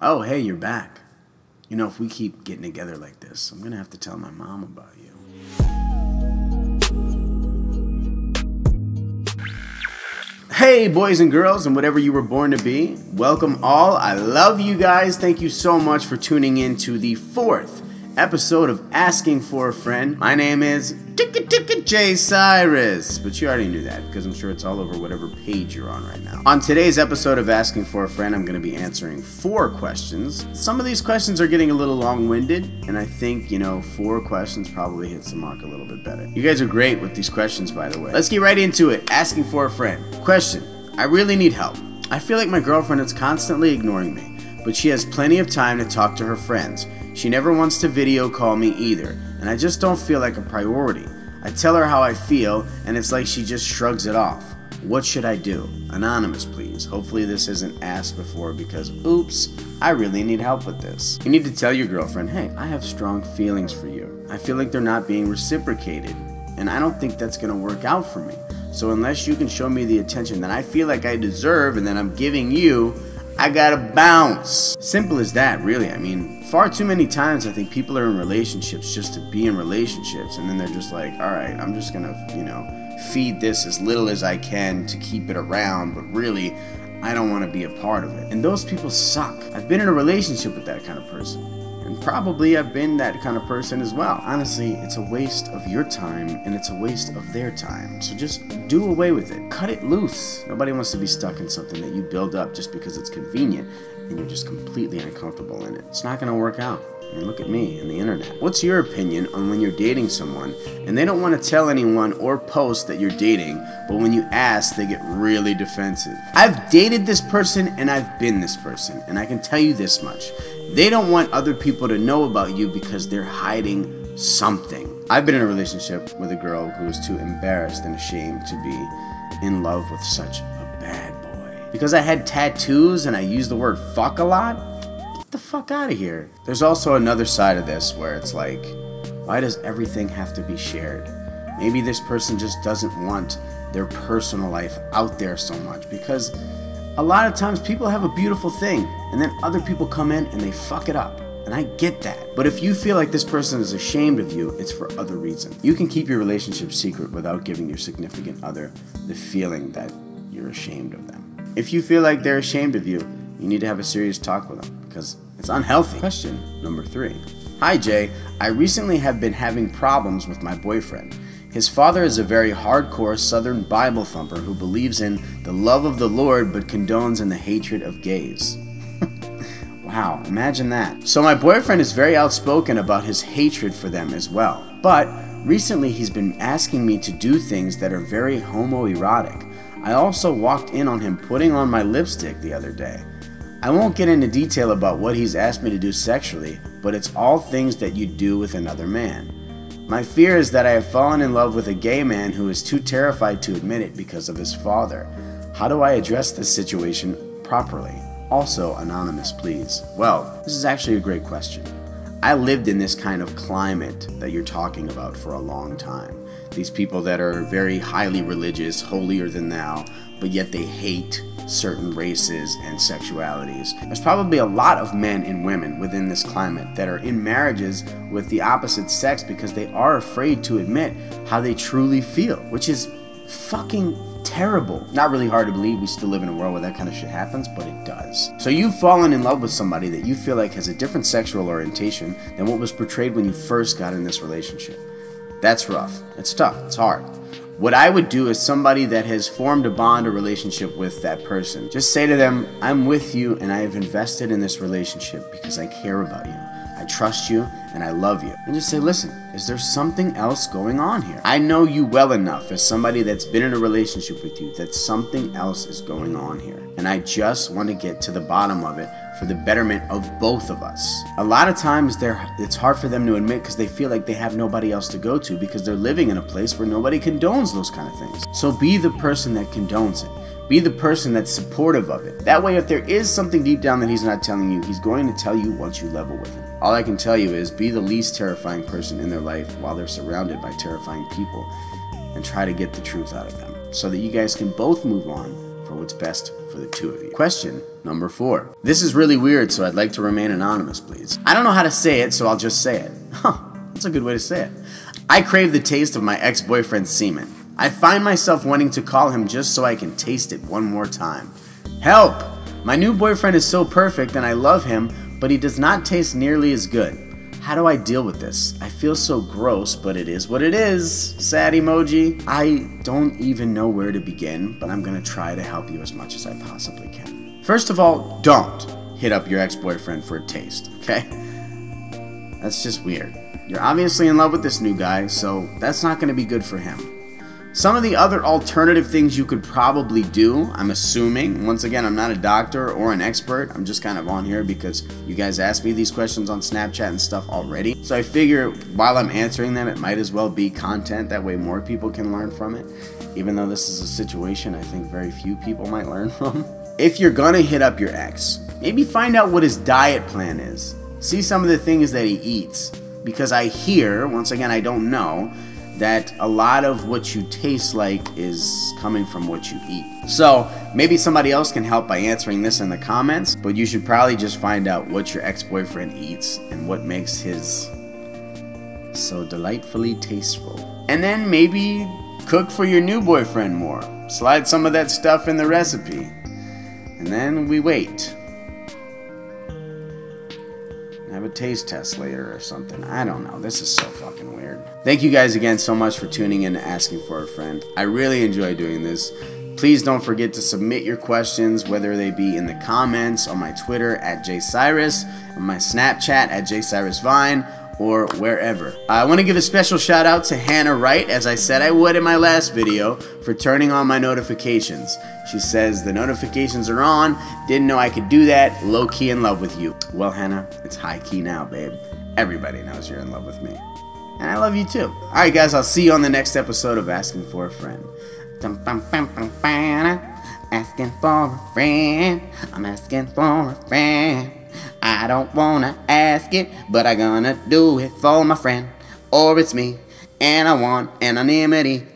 Oh, hey, you're back. You know, if we keep getting together like this, I'm gonna have to tell my mom about you. Hey, boys and girls, and whatever you were born to be, welcome all. I love you guys. Thank you so much for tuning in to the 4th episode of Asking for a Friend. My name is J.Cyrus, but you already knew that because I'm sure it's all over whatever page you're on right now. On today's episode of Asking for a Friend, I'm going to be answering 4 questions. Some of these questions are getting a little long-winded, and I think, 4 questions probably hits the mark a little bit better. You guys are great with these questions, by the way. Let's get right into it. Asking for a friend. Question: I really need help. I feel like my girlfriend is constantly ignoring me, but she has plenty of time to talk to her friends. She never wants to video call me either, and I just don't feel like a priority. I tell her how I feel, and it's like she just shrugs it off. What should I do? Anonymous, please. Hopefully this isn't asked before because, oops, I really need help with this. You need to tell your girlfriend, hey, I have strong feelings for you. I feel like they're not being reciprocated, and I don't think that's going to work out for me. So unless you can show me the attention that I feel like I deserve and that I'm giving you, I gotta bounce. Simple as that, really. I mean, far too many times I think people are in relationships just to be in relationships, and then they're just like, alright, I'm just gonna, feed this as little as I can to keep it around, but really, I don't want to be a part of it. And those people suck. I've been in a relationship with that kind of person, and probably I've been that kind of person as well. Honestly, it's a waste of your time, and it's a waste of their time. So just do away with it. Cut it loose. Nobody wants to be stuck in something that you build up just because it's convenient, and you're just completely uncomfortable in it. It's not going to work out. I mean, look at me and the internet. What's your opinion on when you're dating someone, and they don't want to tell anyone or post that you're dating, but when you ask, they get really defensive? I've dated this person, and I've been this person, and I can tell you this much. They don't want other people to know about you because they're hiding something. I've been in a relationship with a girl who was too embarrassed and ashamed to be in love with such a bad boy. Because I had tattoos and I used the word fuck a lot? Get the fuck out of here. There's also another side of this where it's like, why does everything have to be shared? Maybe this person just doesn't want their personal life out there so much, because a lot of times people have a beautiful thing and then other people come in and they fuck it up. And I get that. But if you feel like this person is ashamed of you, it's for other reasons. You can keep your relationship secret without giving your significant other the feeling that you're ashamed of them. If you feel like they're ashamed of you, you need to have a serious talk with them because it's unhealthy. Question number 3. Hi Jay, I recently have been having problems with my boyfriend. His father is a very hardcore Southern Bible thumper who believes in the love of the Lord but condones in the hatred of gays. Wow, imagine that. So my boyfriend is very outspoken about his hatred for them as well. But recently he's been asking me to do things that are very homoerotic. I also walked in on him putting on my lipstick the other day. I won't get into detail about what he's asked me to do sexually, but it's all things that you do with another man. My fear is that I have fallen in love with a gay man who is too terrified to admit it because of his father. How do I address this situation properly? Also, anonymous, please. Well, this is actually a great question. I lived in this kind of climate that you're talking about for a long time. These people that are very highly religious, holier than thou, but yet they hate certain races and sexualities. There's probably a lot of men and women within this climate that are in marriages with the opposite sex because they are afraid to admit how they truly feel, which is fucking terrible. Not really hard to believe. We still live in a world where that kind of shit happens, but it does. So you've fallen in love with somebody that you feel like has a different sexual orientation than what was portrayed when you first got in this relationship. That's rough. It's tough. It's hard. What I would do is somebody that has formed a bond or relationship with that person, just say to them, I'm with you and I have invested in this relationship because I care about you. I trust you and I love you. And just say, listen, is there something else going on here? I know you well enough as somebody that's been in a relationship with you that something else is going on here. And I just want to get to the bottom of it for the betterment of both of us. A lot of times it's hard for them to admit because they feel like they have nobody else to go to because they're living in a place where nobody condones those kind of things. So be the person that condones it. Be the person that's supportive of it. That way, if there is something deep down that he's not telling you, he's going to tell you once you level with him. All I can tell you is be the least terrifying person in their life while they're surrounded by terrifying people and try to get the truth out of them so that you guys can both move on for what's best for the two of you. Question number 4. This is really weird, so I'd like to remain anonymous, please. I don't know how to say it, so I'll just say it. Huh, that's a good way to say it. I crave the taste of my ex-boyfriend's semen. I find myself wanting to call him just so I can taste it one more time. Help! My new boyfriend is so perfect and I love him, but he does not taste nearly as good. How do I deal with this? I feel so gross, but it is what it is. Sad emoji. I don't even know where to begin, but I'm gonna try to help you as much as I possibly can. First of all, don't hit up your ex-boyfriend for a taste, okay? That's just weird. You're obviously in love with this new guy, so that's not gonna be good for him. Some of the other alternative things you could probably do, I'm assuming, once again, I'm not a doctor or an expert, I'm just kind of on here because you guys asked me these questions on Snapchat and stuff already. So I figure while I'm answering them, it might as well be content, that way more people can learn from it. Even though this is a situation I think very few people might learn from. If you're gonna hit up your ex, maybe find out what his diet plan is. See some of the things that he eats. Because I hear, once again, I don't know, that a lot of what you taste like is coming from what you eat. So maybe somebody else can help by answering this in the comments, but you should probably just find out what your ex-boyfriend eats and what makes his so delightfully tasteful. And then maybe cook for your new boyfriend more. Slide some of that stuff in the recipe. And then we wait. Have a taste test later or something. I don't know. This is so fucking weird. Thank you guys again so much for tuning in and asking for a friend. I really enjoy doing this. Please don't forget to submit your questions, whether they be in the comments, on my Twitter at J.Cyrus, on my Snapchat at jcyrusvine, or wherever. I want to give a special shout out to Hannah Wright, as I said I would in my last video, for turning on my notifications. She says the notifications are on, didn't know I could do that, low-key in love with you. Well, Hannah, it's high-key now, babe. Everybody knows you're in love with me. And I love you too. Alright guys, I'll see you on the next episode of Asking for a Friend. Asking for a friend, I'm asking for a friend. I don't wanna ask it, but I'm gonna do it for my friend. Or it's me, and I want anonymity.